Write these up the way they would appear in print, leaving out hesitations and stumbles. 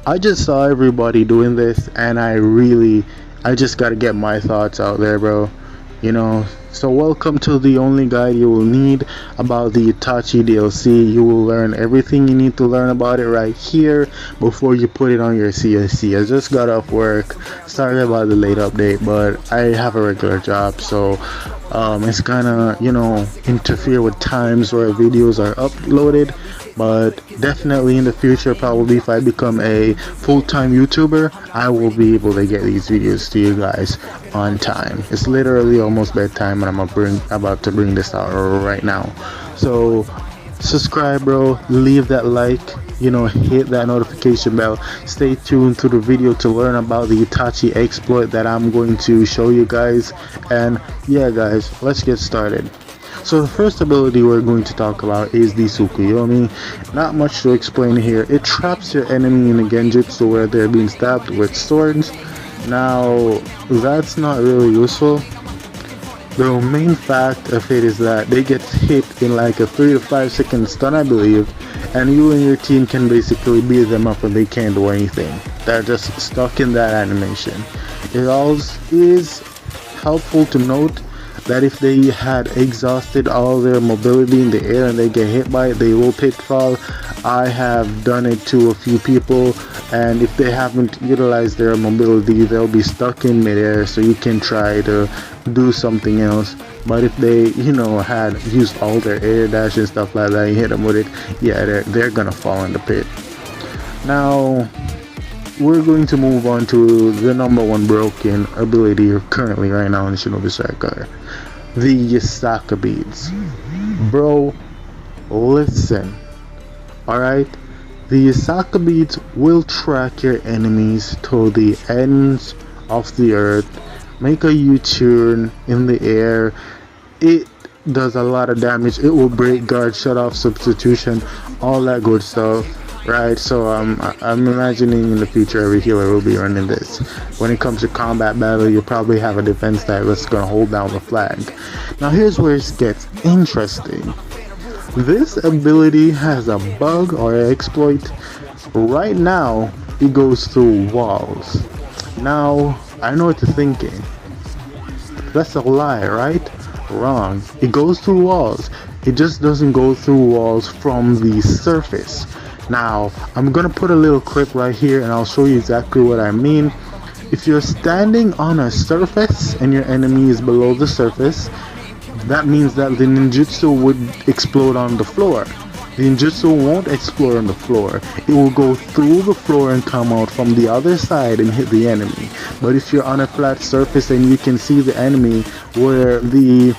I just saw everybody doing this, and I just gotta get my thoughts out there, bro. You know, so welcome to the only guide you will need about the Itachi DLC. You will learn everything you need to learn about it right here before you put it on your CSC. I just got off work. Sorry about the late update, but I have a regular job, so it's gonna, interfere with times where videos are uploaded. But definitely in the future, probably if I become a full-time YouTuber, I will be able to get these videos to you guys on time. It's literally almost bedtime, and about to bring this out right now. So subscribe, bro. Leave that like. Hit that notification bell. Stay tuned to the video to learn about the Itachi exploit that I'm going to show you guys. And yeah, guys, let's get started. So the first ability we're going to talk about is the Tsukuyomi. Not much to explain here. It traps your enemy in a genjutsu where they're being stabbed with swords. Now, that's not really useful. The main fact of it is that they get hit in like a 3 to 5 second stun, I believe, and you and your team can basically beat them up and they can't do anything. They're just stuck in that animation. It also is helpful to note that if they had exhausted all their mobility in the air and they get hit by it, they will pitfall. I have done it to a few people, and if they haven't utilized their mobility, they'll be stuck in midair, so you can try to do something else. But if they, had used all their air dash and stuff like that, you hit them with it, yeah, they're gonna fall in the pit. Now, we're going to move on to the number one broken ability currently right now in SHNOBI STRICKER, the Yasaka beads. Bro, listen. Alright? The Yasaka beads will track your enemies to the ends of the earth, make a U-turn in the air. It does a lot of damage. It will break guard, shut off substitution, all that good stuff. Right, so I'm imagining in the future every healer will be running this. When it comes to combat battle, you'll probably have a defense type that's gonna hold down the flag. Now here's where it gets interesting. This ability has a bug or an exploit. Right now, it goes through walls. Now, I know what you're thinking. That's a lie, right? Wrong. It goes through walls. It just doesn't go through walls from the surface. Now, I'm gonna put a little clip right here and I'll show you exactly what I mean. If you're standing on a surface and your enemy is below the surface, that means that the ninjutsu would explode on the floor. The ninjutsu won't explode on the floor. It will go through the floor and come out from the other side and hit the enemy. But if you're on a flat surface and you can see the enemy where the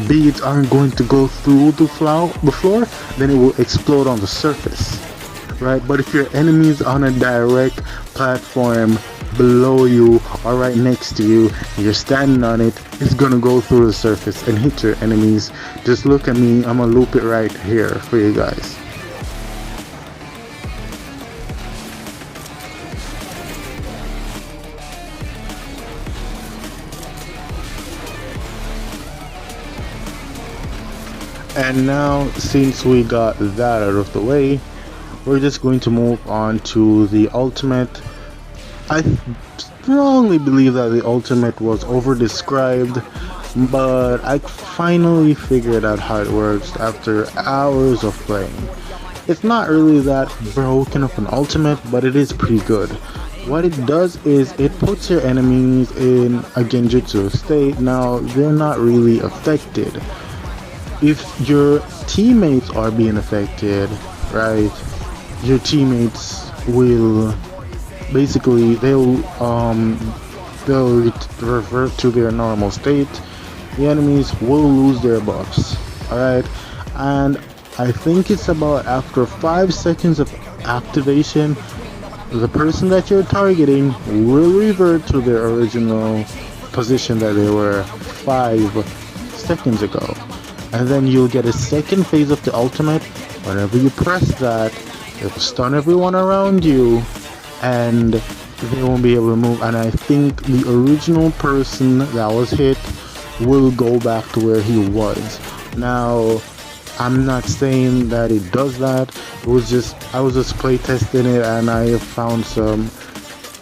beads aren't going to go through the floor, then it will explode on the surface. Right, but if your enemy is on a direct platform below you or right next to you and you're standing on it, it's gonna go through the surface and hit your enemies. Just look at me, I'm gonna loop it right here for you guys. And now, since we got that out of the way, we're just going to move on to the ultimate. I strongly believe that the ultimate was over-described, but I finally figured out how it works after hours of playing. It's not really that broken of an ultimate, but it is pretty good. What it does is it puts your enemies in a genjutsu state. Now, they're not really affected. If your teammates are being affected, right, your teammates will basically they'll revert to their normal state. The enemies will lose their buffs. Alright, and I think it's about after 5 seconds of activation, the person that you're targeting will revert to their original position that they were 5 seconds ago. And then you'll get a second phase of the ultimate. Whenever you press that, it will stun everyone around you and they won't be able to move. And I think the original person that was hit will go back to where he was. Now, I'm not saying that it does that. It was just I was just play testing it, and I found some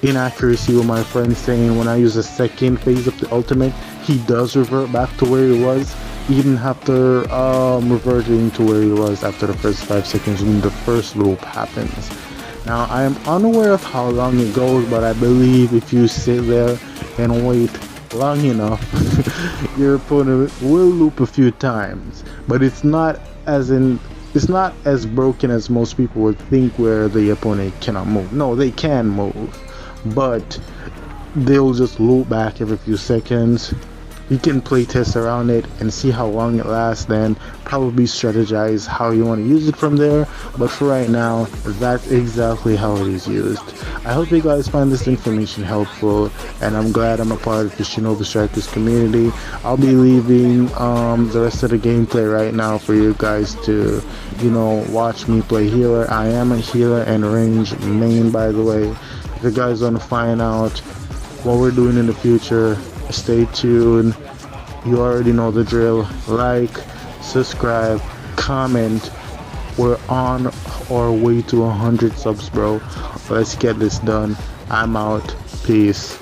inaccuracy with my friend saying when I use the second phase of the ultimate, he does revert back to where he was, even after reverting to where he was after the first 5 seconds when the first loop happens. Now I am unaware of how long it goes, but I believe if you sit there and wait long enough, your opponent will loop a few times. But it's not as broken as most people would think, where the opponent cannot move. No, they can move, but they'll just loop back every few seconds. You can play test around it and see how long it lasts, then probably strategize how you want to use it from there. But for right now, that's exactly how it is used. I hope you guys find this information helpful, and I'm glad I'm a part of the Shinobi Strikers community. I'll be leaving the rest of the gameplay right now for you guys to, watch me play healer. I am a healer and range main, by the way. If you guys want to find out what we're doing in the future, stay tuned. You already know the drill. Like, subscribe, comment. We're on our way to 100 subs, bro. Let's get this done. I'm out. Peace.